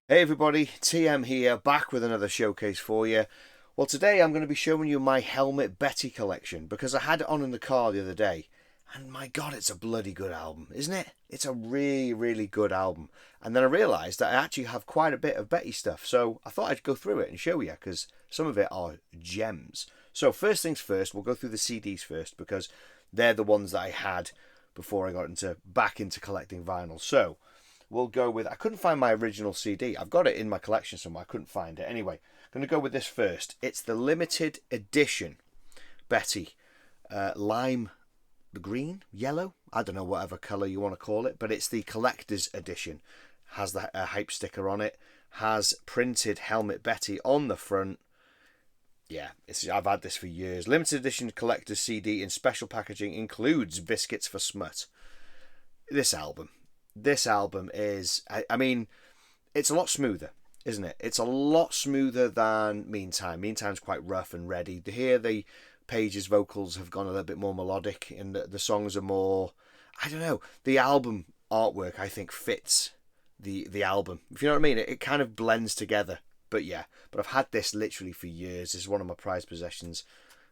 Hey everybody, TM here, back with another showcase for you. Well, today I'm going to be showing you my Helmet Betty collection because I had it on in the car the other day, and my god, it's a bloody good album, isn't it? It's a really, really good album. And then I realised that I actually have quite a bit of Betty stuff, so I thought I'd go through it and show you because some of it are gems. So, first things first, we'll go through the CDs first because they're the ones that I had before I got back into collecting vinyl. So, we'll go with, I couldn't find my original CD. I've got it in my collection somewhere. I couldn't find it. Anyway, I'm going to go with this first. It's the limited edition Betty lime green, yellow. I don't know whatever color you want to call it, but it's the collector's edition. Has the hype sticker on it. Has printed Helmet Betty on the front. Yeah, I've had this for years. Limited edition collector's CD in special packaging includes biscuits for smut. This album is, I mean, it's a lot smoother, isn't it? It's a lot smoother than Meantime. Meantime's quite rough and ready. Here, the Page's vocals have gone a little bit more melodic, and the songs are more, I don't know, the album artwork, I think, fits the album. If you know what I mean, it kind of blends together. But yeah, but I've had this literally for years. It's one of my prized possessions.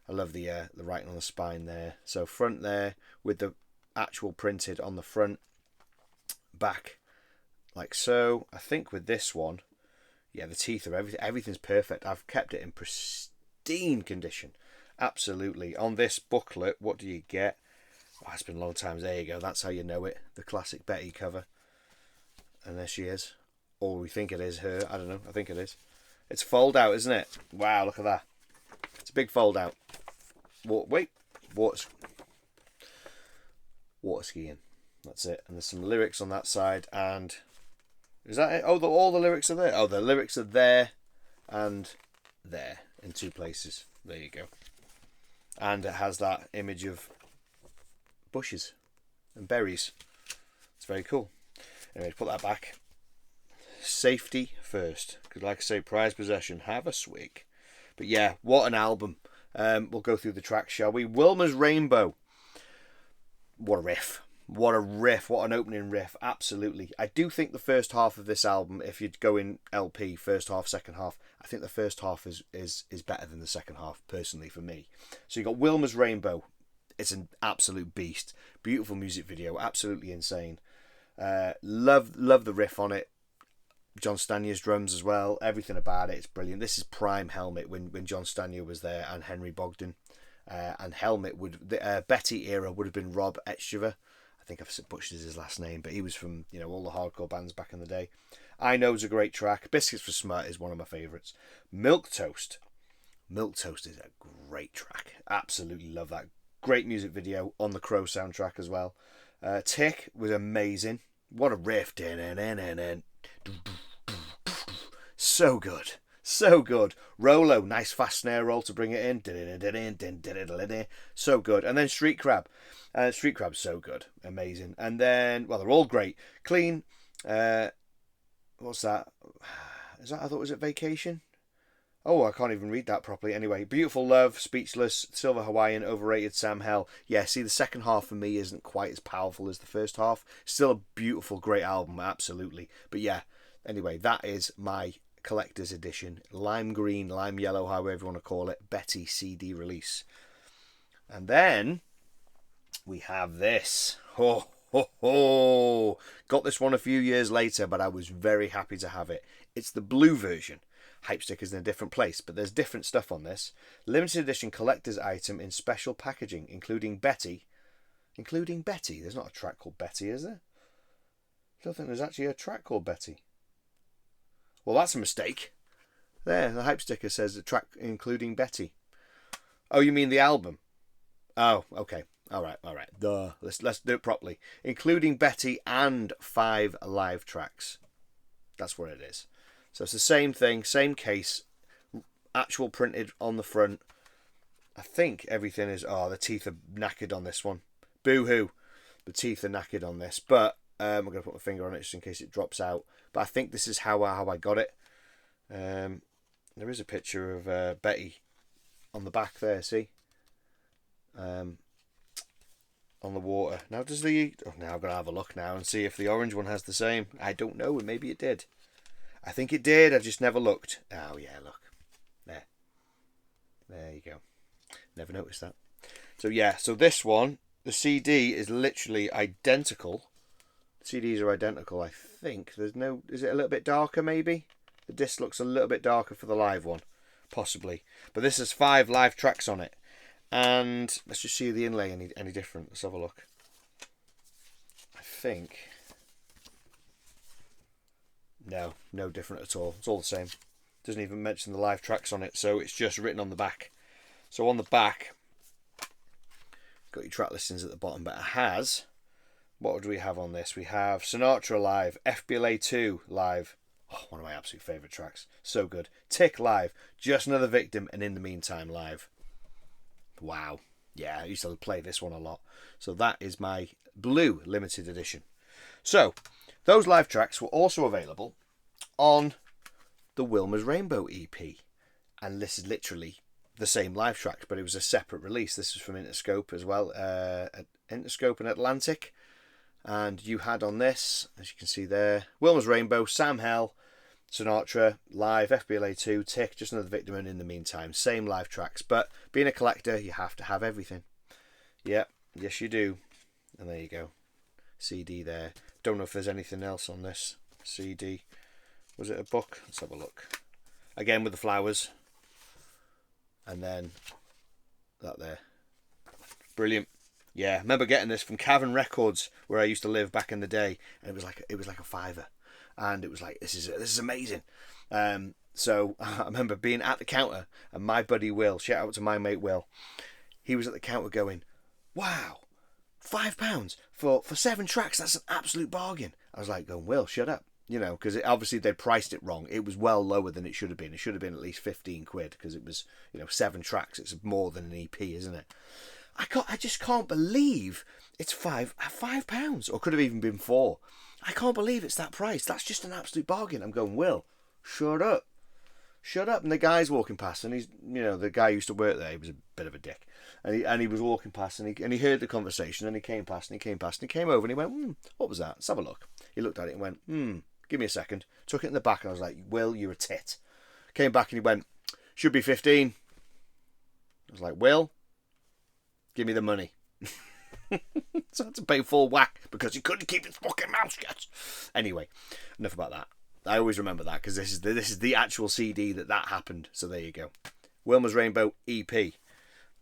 I love the writing on the spine there. So front there with the actual printed on the front, back like so. I think with this one, yeah, the teeth are everything's perfect. I've kept it in pristine condition. Absolutely. On this booklet, what do you get? Oh, it's been a long time. There you go. That's how you know it. The classic Betty cover. And there she is. Or we think it is her. I don't know. I think it is. It's fold out, isn't it? Wow, look at that. It's a big fold out. Wait. Water skiing. That's it. And there's some lyrics on that side. And is that it? Oh, all the lyrics are there. Oh, the lyrics are there and there in two places. There you go. And it has that image of bushes and berries. It's very cool. Anyway, put that back. Safety first. Because like I say, prized possession. Have a swig. But yeah, what an album. We'll go through the tracks, shall we? Wilma's Rainbow. What a riff. What a riff. What an opening riff. Absolutely. I do think the first half of this album, if you'd go in LP, first half, second half, I think the first half is better than the second half, personally, for me. So you got Wilma's Rainbow. It's an absolute beast. Beautiful music video. Absolutely insane. Love the riff on it. John Stanya's drums as well. Everything about it. It's brilliant. This is prime Helmet when John Stanya was there and Henry Bogdan. And Helmet the Betty era would have been Rob Etchever. I think I've butchered his last name, but he was from all the hardcore bands back in the day. I Know's a great track. Biscuits for Smut is one of my favourites. Milk Toast. Milk Toast is a great track. Absolutely love that. Great music video on the Crow soundtrack as well. Tick was amazing. What a riff. So good. So good. Rolo, nice fast snare roll to bring it in. So good. And then Street Crab. Street Crab's so good. Amazing. And then, well, they're all great. Clean. What's that? Is that, I thought, was it Vacation? Oh, I can't even read that properly. Anyway, Beautiful Love, Speechless, Silver Hawaiian, Overrated, Sam Hell. Yeah, see, the second half for me isn't quite as powerful as the first half. Still a beautiful, great album, absolutely. But yeah, anyway, that is my collector's edition. Lime green, lime yellow, however you want to call it. Betty CD release. And then we have this. Ho, ho, ho. Got this one a few years later, but I was very happy to have it. It's the blue version. Hype stickers in a different place, but there's different stuff on this. Limited edition collector's item in special packaging, including Betty. Including Betty? There's not a track called Betty, is there? I don't think there's actually a track called Betty. Well, that's a mistake. There, the hype sticker says a track including Betty. Oh, you mean the album? Oh, okay. All right. Duh. Let's do it properly. Including Betty and 5 live tracks. That's what it is. So it's the same thing, same case, actual printed on the front. I think everything is... Oh, the teeth are knackered on this one. Boo-hoo. The teeth are knackered on this. But I'm going to put my finger on it just in case it drops out. But I think this is how I got it. There is a picture of Betty on the back there, see? On the water. Now does the... Oh, now I'm going to have a look now and see if the orange one has the same. I don't know. Maybe it did. I think it did. I just never looked. Oh, yeah, look. There. There you go. Never noticed that. So, yeah. So, this one, the CD is literally identical. The CDs are identical, I think. There's no... Is it a little bit darker, maybe? The disc looks a little bit darker for the live one. Possibly. But this has 5 live tracks on it. And let's just see the inlay any different. Let's have a look. I think... No different at all. It's all the same. Doesn't even mention the live tracks on it, so it's just written on the back. So on the back, got your track listings at the bottom, but it has... What do we have on this? We have Sinatra live, FBLA 2 live. Oh, one of my absolute favourite tracks. So good. Tick live, Just Another Victim, and In the Meantime live. Wow. Yeah, I used to play this one a lot. So that is my blue limited edition. So, those live tracks were also available on the Wilma's Rainbow EP. And this is literally the same live track, but it was a separate release. This was from Interscope as well. Interscope and Atlantic. And you had on this, as you can see there, Wilma's Rainbow, Sam Hell, Sinatra, live, FBLA 2, Tick, Just Another Victim, and In the Meantime. Same live tracks. But being a collector, you have to have everything. Yep, yes you do. And there you go. CD there. Don't know if there's anything else on this CD. Was it a book? Let's have a look. Again with the flowers. And then that there. Brilliant. Yeah, I remember getting this from Cavern Records where I used to live back in the day, and it was like a £5, and it was like this is amazing. So I remember being at the counter, and my buddy Will, shout out to my mate Will, he was at the counter going, "Wow, £5 for 7 tracks, that's an absolute bargain." I was like, going, "Will, shut up." You know, because obviously they priced it wrong. It was well lower than it should have been. It should have been at least 15 quid because it was, 7 tracks. It's more than an EP, isn't it? I just can't believe it's £5, or could have even been 4. I can't believe it's that price. That's just an absolute bargain. I'm going, Will, shut up. And the guy's walking past, and he's, the guy who used to work there. He was a bit of a dick, and he was walking past, and he heard the conversation, and he came past, and he came over, and he went, what was that? Let's have a look. He looked at it and went, give me a second. Took it in the back, and I was like, Will, you're a tit. Came back, and he went, should be 15. I was like, Will, give me the money. So I had to pay full whack because he couldn't keep his fucking mouth shut. Anyway, enough about that. I always remember that because this is the actual CD that happened. So there you go. Wilma's Rainbow EP.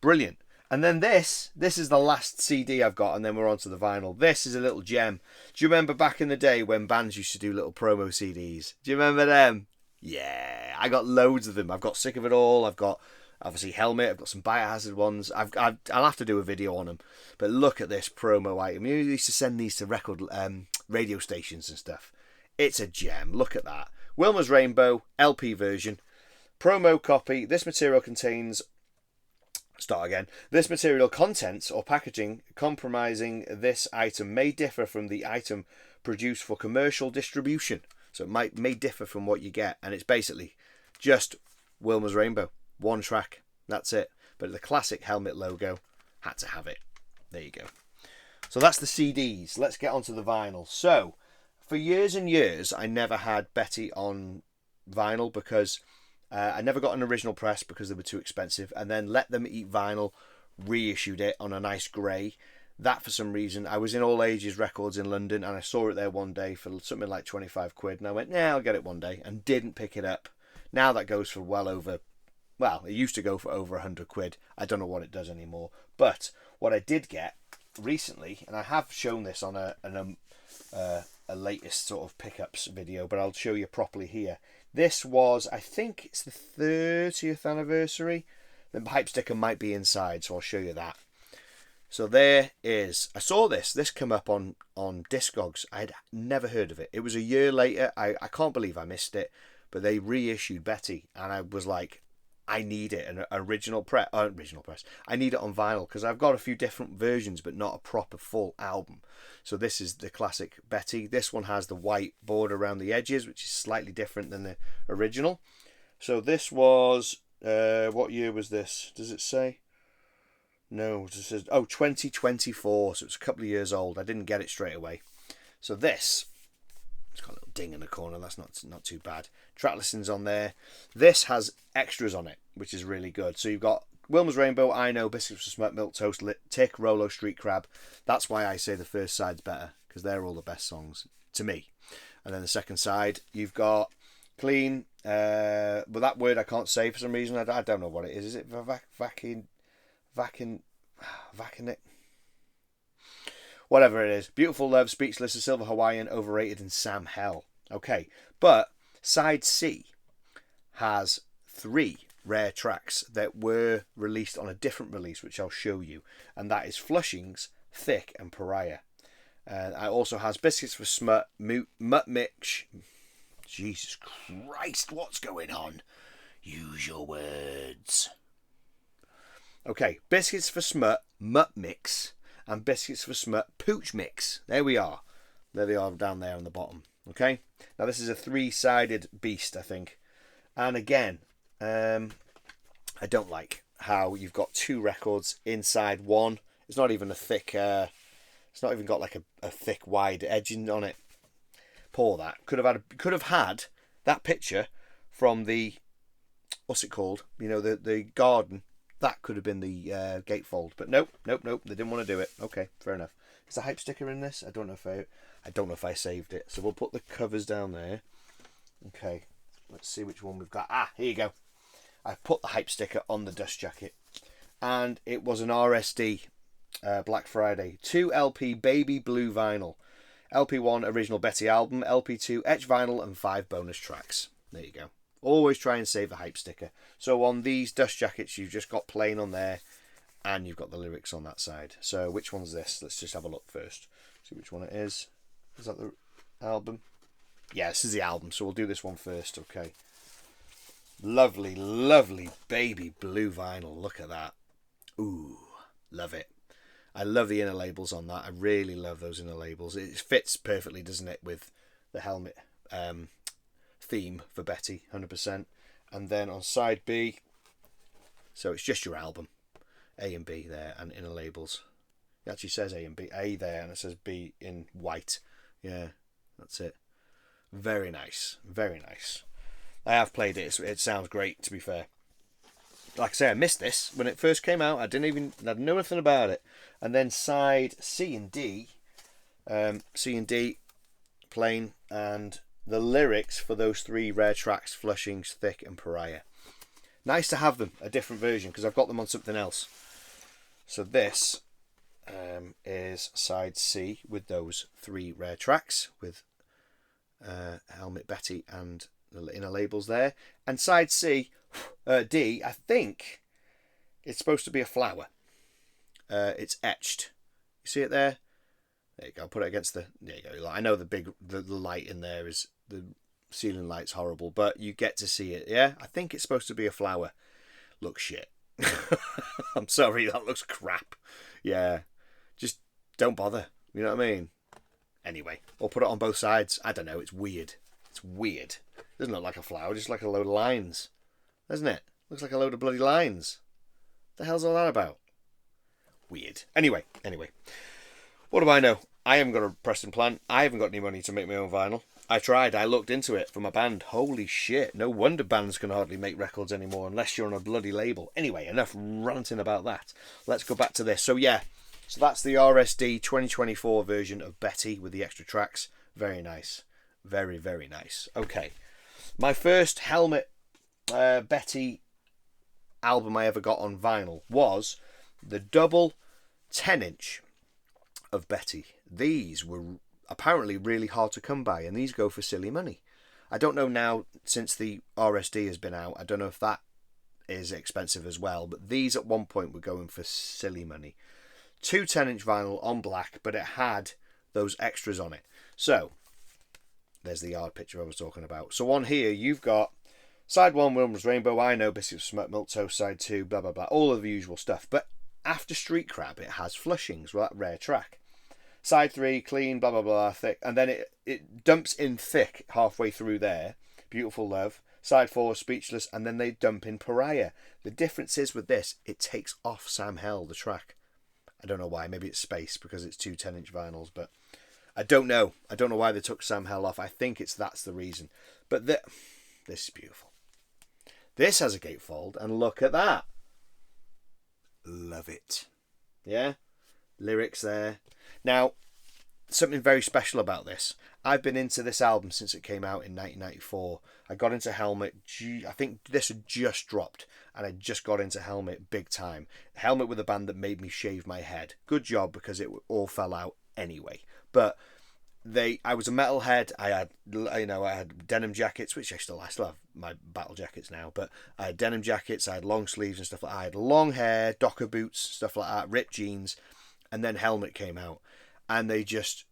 Brilliant. And then this is the last CD I've got, and then we're on to the vinyl. This is a little gem. Do you remember back in the day when bands used to do little promo CDs? Do you remember them? Yeah, I got loads of them. I've got Sick of It All. I've got obviously Helmet. I've got some Biohazard ones. I'll have to do a video on them. But look at this promo item. You used to send these to record radio stations and stuff. It's a gem. Look at that. Wilma's Rainbow LP version. Promo copy. This material contains... Start again. This material contents or packaging compromising this item may differ from the item produced for commercial distribution. So it may differ from what you get. And it's basically just Wilma's Rainbow. 1 track. That's it. But the classic Helmet logo. Had to have it. There you go. So that's the CDs. Let's get onto the vinyl. So... For years and years, I never had Betty on vinyl because I never got an original press because they were too expensive. And then Let Them Eat Vinyl reissued it on a nice grey. That, for some reason, I was in All Ages Records in London and I saw it there one day for something like 25 quid. And I went, I'll get it one day, and didn't pick it up. Now that goes for it used to go for over 100 quid. I don't know what it does anymore. But what I did get recently, and I have shown this on a latest sort of pickups video, but I'll show you properly here. This was, I think it's the 30th anniversary. The pipe sticker might be inside, so I'll show you that. So there is, I saw this come up on Discogs. I had never heard of it. It was a year later. I can't believe I missed it, but they reissued Betty, and I was like, I need it, an original press. I need it on vinyl because I've got a few different versions, but not a proper full album. So this is the classic Betty. This one has the white border around the edges, which is slightly different than the original. So this was, what year was this? Does it say? No, it says 2024. So it's a couple of years old. I didn't get it straight away. So this It's got a little ding in the corner. That's not too bad. Track listings on there. This has extras on it, which is really good. So you've got Wilma's Rainbow, I Know, Biscuits for Smut, Milk Toast, Tick, Rolo, Street Crab. That's why I say the first side's better, because they're all the best songs to me. And then the second side, you've got Clean, but that word I can't say for some reason. I don't know what it is. Is it vaccinic? Whatever it is. Beautiful Love, Speechless, A Silver Hawaiian, Overrated, and Sam Hell. Okay, but side C has 3 rare tracks that were released on a different release, which I'll show you, and that is Flushings, Thick, and Pariah. And it also has Biscuits for Smut, Mutt Mix. Jesus Christ, what's going on? Use your words. Okay, Biscuits for Smut, Mutt Mix, and Biscuits for Smut, Pooch Mix. There we are. There they are down there on the bottom. Okay, now this is a 3-sided beast, I think. And again, I don't like how you've got 2 records inside one. It's not even a thick, it's not even got like a thick, wide edging on it. Poor that. Could have had that picture from the, what's it called? You know, the garden. That could have been the gatefold, but nope. They didn't want to do it. Okay, fair enough. Is the hype sticker in this? I don't know if I saved it. So we'll put the covers down there. Okay, let's see which one we've got. Ah, here you go. I've put the hype sticker on the dust jacket, and it was an RSD Black Friday 2 LP baby blue vinyl. LP1 original Betty album, LP2 etch vinyl, and 5 bonus tracks. There you go. Always try and save the hype sticker. So on these dust jackets, you've just got plain on there, and you've got the lyrics on that side. So which one's this? Let's just have a look first. See which one it is. Is that the album? Yeah, this is the album, so we'll do this one first, okay. Lovely, lovely baby blue vinyl. Look at that. Ooh, love it. I love the inner labels on that. I really love those inner labels. It fits perfectly, doesn't it, with the helmet theme for Betty, 100%. And then on side B, so it's just your album, A and B there, and inner labels. It actually says A and B, A there, and it says B in white. Yeah, that's it. Very nice, very nice. I have played it. It sounds great, to be fair. Like I say, I missed this when it first came out. I didn't know anything about it. And then side C and D, plain, and the lyrics for those 3 rare tracks, Flushings, Thick, and Pariah. Nice to have them, a different version, because I've got them on something else. So this is side C with those 3 rare tracks, with Helmet Betty and the inner labels there. And side D, I think it's supposed to be a flower. It's etched. You see it there? There you go. Put it against the. There you go. I know the light in there is, the ceiling light's horrible, but you get to see it. Yeah, I think it's supposed to be a flower. Looks shit. I'm sorry, that looks crap. Yeah, just don't bother. You know what I mean? Anyway, or put it on both sides. I don't know. It's weird. It's weird. It doesn't look like a flower. Just like a load of lines, doesn't it? Looks like a load of bloody lines. The hell's all that about? Weird. Anyway. What do I know? I haven't got a press implant. I haven't got any money to make my own vinyl. I tried. I looked into it for my band. Holy shit. No wonder bands can hardly make records anymore unless you're on a bloody label. Anyway, enough ranting about that. Let's go back to this. So yeah. So that's the RSD 2024 version of Betty with the extra tracks. Very nice. Very, very nice. Okay. My first Helmet Betty album I ever got on vinyl was the double 10-inch of Betty. These were apparently really hard to come by, and these go for silly money. I don't know now, since the RSD has been out, I don't know if that is expensive as well, but these at one point were going for silly money. 2 10-inch vinyl on black, but it had those extras on it. So there's the yard picture I was talking about. So on here you've got side 1, Wilma's Rainbow, I Know, Biscuits for Smut, Milk Toast, side 2, blah blah blah, all of the usual stuff. But after Street Crab it has Flushings, that rare track. Side 3, Clean, blah blah blah, Thick, and then it dumps in Thick halfway through there, Beautiful Love. Side 4, Speechless, and then they dump in Pariah. The difference is with this, it takes off Sam Hell, the track. I don't know why, maybe it's space because it's 2 10-inch vinyls, but I don't know. I don't know why they took Sam Hell off. I think that's the reason. But this is beautiful. This has a gatefold, and look at that. Love it. Yeah? Lyrics there. Now, something very special about this. I've been into this album since it came out in 1994. I got into Helmet. I think this had just dropped, and I just got into Helmet big time. Helmet were the band that made me shave my head. Good job, because it all fell out anyway. But I was a metalhead. I had denim jackets, which I still have my battle jackets now. But I had denim jackets. I had long sleeves and stuff like that. I had long hair, Docker boots, stuff like that, ripped jeans, and then Helmet came out, and they just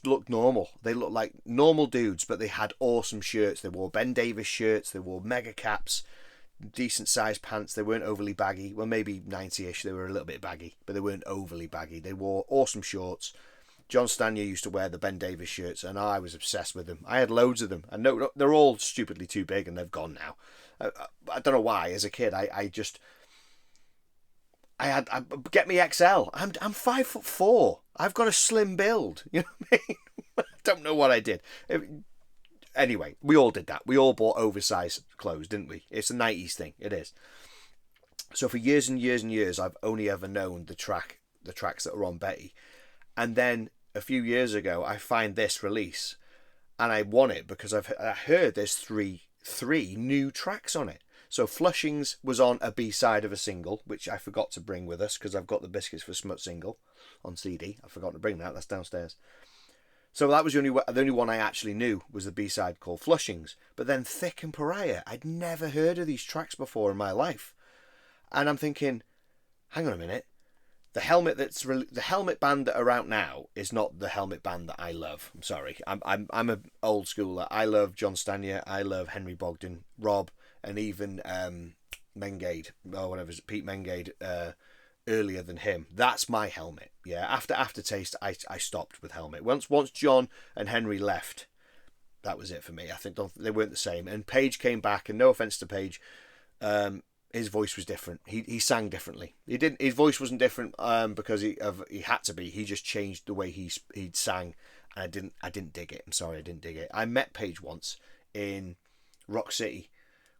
looked normal. They looked like normal dudes, but they had awesome shirts. They wore Ben Davis shirts. They wore mega caps, decent sized pants. They weren't overly baggy. Well, maybe 90-ish. They were a little bit baggy, but they weren't overly baggy. They wore awesome shorts. John Stanya used to wear the Ben Davis shirts, and I was obsessed with them. I had loads of them. I know they're all stupidly too big, and they've gone now. I don't know why. As a kid, I get me XL. I'm 5'4". I've got a slim build. You know what I mean? I don't know what I did. Anyway, we all did that. We all bought oversized clothes, didn't we? It's a 90s thing. It is. So for years and years and years, I've only ever known the tracks that are on Betty. And then a few years ago, I find this release, and I want it because I heard there's three new tracks on it. So Flushings was on a B-side of a single, which I forgot to bring with us because I've got the Biscuits for Smut single on CD. I forgot to bring that. That's downstairs. So that was the only one I actually knew was the B-side called Flushings. But then Thick and Pariah, I'd never heard of these tracks before in my life. And I'm thinking, hang on a minute. The Helmet band that are out now is not the Helmet band that I love. I'm sorry. I'm an old schooler. I love John Stanya. I love Henry Bogdan, Rob, and even Mengade, or whatever, Pete Mengade, earlier than him. That's my Helmet. Yeah. After Aftertaste, I stopped with Helmet. Once John and Henry left, that was it for me. I think they weren't the same. And Page came back, and no offense to Page, his voice was different. He sang differently. His voice wasn't different because he had to be. He just changed the way he sang, and I didn't dig it. I'm sorry, I didn't dig it. I met Page once in Rock City.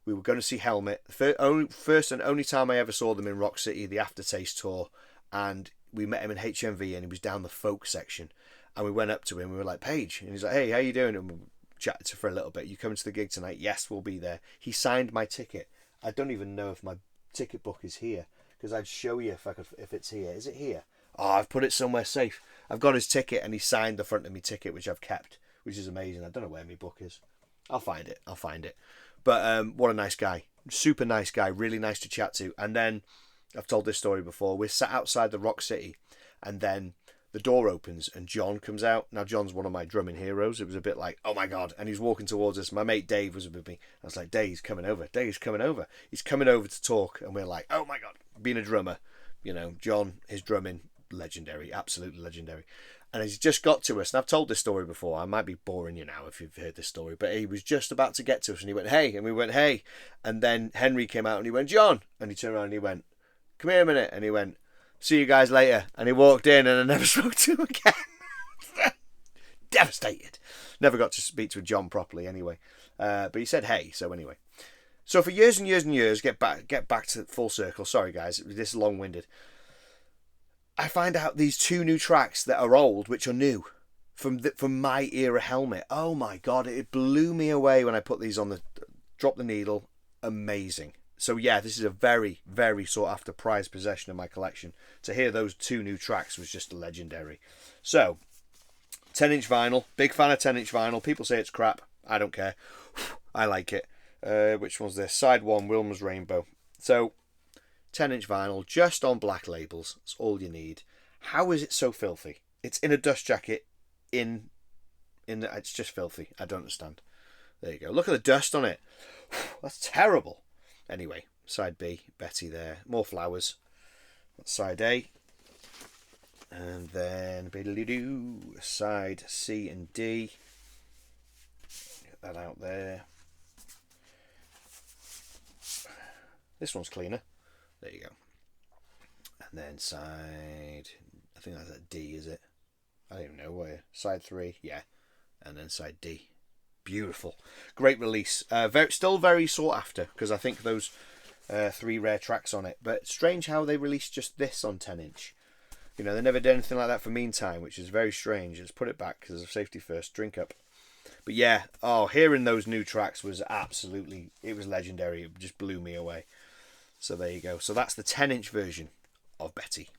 We were going to see Helmet. First and only time I ever saw them in Rock City, the Aftertaste tour, and we met him in HMV, and he was down the folk section, and we went up to him. We were like, Page, and he's like, hey, how you doing? And we chatted for a little bit. You coming to the gig tonight? Yes, we'll be there. He signed my ticket. I don't even know if my ticket book is here, because I'd show you if it's here. Is it here? Oh, I've put it somewhere safe. I've got his ticket, and he signed the front of my ticket, which I've kept, which is amazing. I don't know where my book is. I'll find it. But what a nice guy. Super nice guy. Really nice to chat to. And then, I've told this story before, we're sat outside the Rock City, and then the door opens and John comes out. Now, John's one of my drumming heroes. It was a bit like, oh my God. And he's walking towards us. My mate Dave was with me. I was like, Dave's coming over. He's coming over to talk. And we're like, oh my God. Being a drummer, John, his drumming, legendary. Absolutely legendary. And he's just got to us. And I've told this story before. I might be boring you now if you've heard this story. But he was just about to get to us. And he went, hey. And we went, hey. And then Henry came out and he went, John. And he turned around and he went, come here a minute. And he went, see you guys later. And he walked in and I never spoke to him again. Devastated. Never got to speak to John properly anyway. But he said hey. So anyway. So for years and years and years, get back to full circle. Sorry guys, this is long-winded. I find out these two new tracks that are old, which are new. From my era Helmet. Oh my God, it blew me away when I put these on drop the needle. Amazing. So yeah, this is a very, very sought after prized possession in my collection. To hear those two new tracks was just legendary. So, 10-inch vinyl. Big fan of 10-inch vinyl. People say it's crap. I don't care. I like it. Which one's this? Side 1, Wilma's Rainbow. So, 10-inch vinyl, just on black labels. That's all you need. How is it so filthy? It's in a dust jacket. It's just filthy. I don't understand. There you go. Look at the dust on it. That's terrible. Anyway, side B, Betty there. More flowers. That's side A. And then side C and D. Get that out there. This one's cleaner. There you go. And then side, I think that's a D, is it? I don't even know where. Side 3, yeah. And then side D. Beautiful. Great release. Still very sought after, because I think those 3 rare tracks on it. But strange how they released just this on 10-inch. You know, they never did anything like that for Meantime, which is very strange. Let's put it back because of safety first. Drink up. But yeah, hearing those new tracks was absolutely, it was legendary. It just blew me away. So there you go. So that's the 10-inch version of Betty.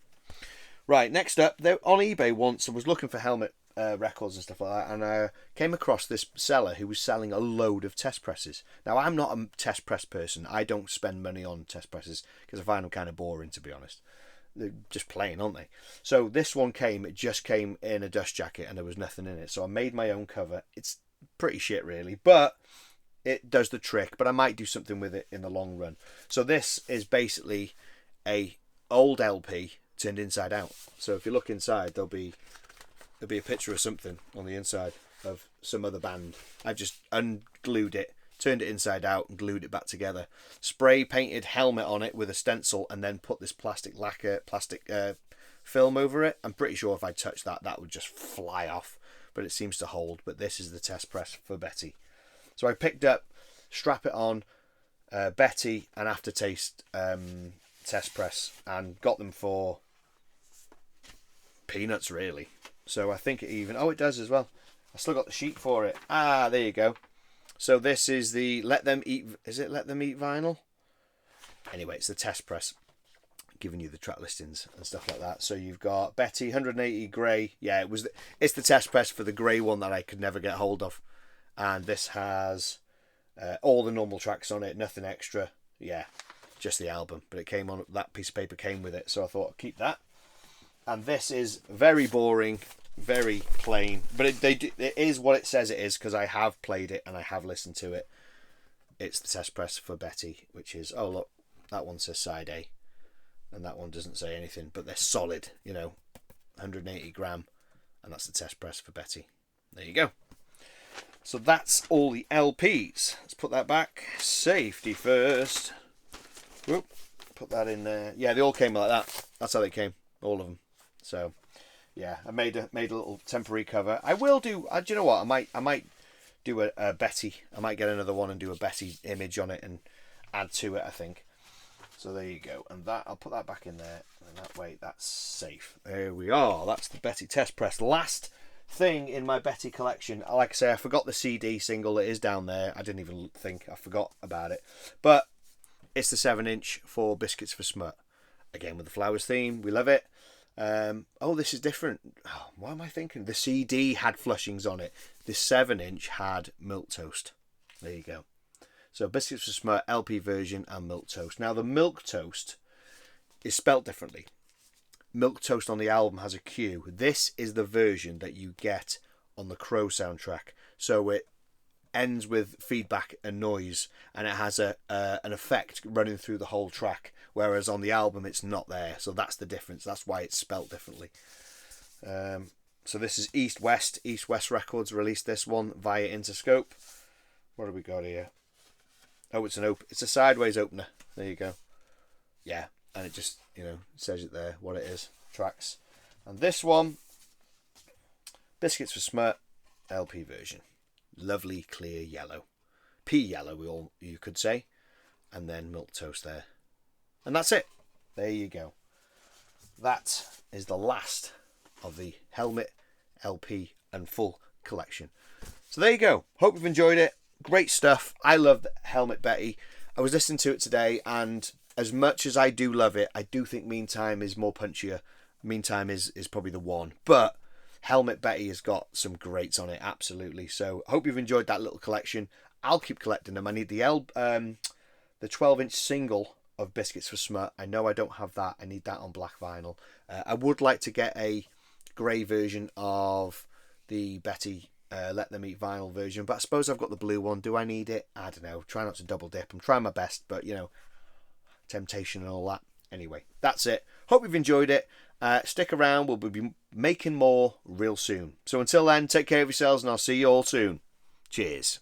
Right, next up, on eBay once, I was looking for helmet records and stuff like that, and I came across this seller who was selling a load of test presses. Now, I'm not a test press person. I don't spend money on test presses because I find them kind of boring, to be honest. They're just plain, aren't they? So this one it just came in a dust jacket and there was nothing in it. So I made my own cover. It's pretty shit, really, but it does the trick. But I might do something with it in the long run. So this is basically a old LP turned inside out. So if you look inside, there'll be a picture of something on the inside of some other band. I've just unglued it, turned it inside out and glued it back together. Spray painted helmet on it with a stencil and then put this plastic film over it. I'm pretty sure if I touched that would just fly off, but it seems to hold. But this is the test press for Betty. So I picked up Strap It On, Betty and Aftertaste test press, and got them for peanuts, really. So I think it even, it does as well. I still got the sheet for it. There you go. So this is the Let Them Eat, is it Let Them Eat vinyl? Anyway, it's the test press, giving you the track listings and stuff like that. So you've got Betty 180 grey. Yeah, it's the test press for the grey one that I could never get hold of. And this has all the normal tracks on it, nothing extra. Yeah, just the album, but it came on, that piece of paper came with it, so I thought I'd keep that. And this is very boring, very plain, but it is what it says it is, because I have played it and I have listened to it. It's the test press for Betty, which is, look, that one says side A and that one doesn't say anything, but they're solid, 180 gram, and that's the test press for Betty. There you go. So that's all the LPs. Let's put that back. Safety first. Whoop, put that in there. Yeah, they all came like that. That's how they came, all of them. So, yeah, I made a little temporary cover. I will do. Do you know what? I might do a Betty. I might get another one and do a Betty image on it and add to it, I think. So there you go. And that, I'll put that back in there. And that way, that's safe. There we are. That's the Betty test press. Last thing in my Betty collection. Like I say, I forgot the CD single that is down there. I didn't even think. I forgot about it. But it's the 7-inch for Biscuits for Smut. Again, with the flowers theme. We love it. This is different. What am I thinking? The CD had flushings on it. The 7-inch had Milk Toast. There you go. So Biscuits for Smut, LP version, and Milk Toast. Now the Milk Toast is spelt differently. Milk Toast on the album has a Q. This is the version that you get on the Crow soundtrack. So it ends with feedback and noise, and it has an effect running through the whole track, whereas on the album it's not there. So that's the difference. That's why it's spelt differently. So this is East West. East West Records released this one via Interscope. What have we got here? It's a sideways opener. There you go. Yeah, and it just says it there what it is. Tracks. And this one, Biscuits for Smut, LP version. Lovely clear yellow, pea yellow, you could say, and then Milk Toast there, and that's it. There you go. That is the last of the Helmet LP and full collection. So there you go. Hope you've enjoyed it. Great stuff. I love Helmet Betty. I was listening to it today, and as much as I do love it, I do think Meantime is more punchier. Meantime is probably the one, but Helmet Betty has got some greats on it, absolutely. So I hope you've enjoyed that little collection. I'll keep collecting them. I need the 12-inch single of Biscuits for Smut. I know I don't have that. I need that on black vinyl. I would like to get a grey version of the Betty Let Them Eat vinyl version, but I suppose I've got the blue one. Do I need it? I don't know. Try not to double dip. I'm trying my best, but temptation and all that. Anyway, that's it. Hope you've enjoyed it. Stick around. We'll be making more real soon. So until then, take care of yourselves, and I'll see you all soon. Cheers.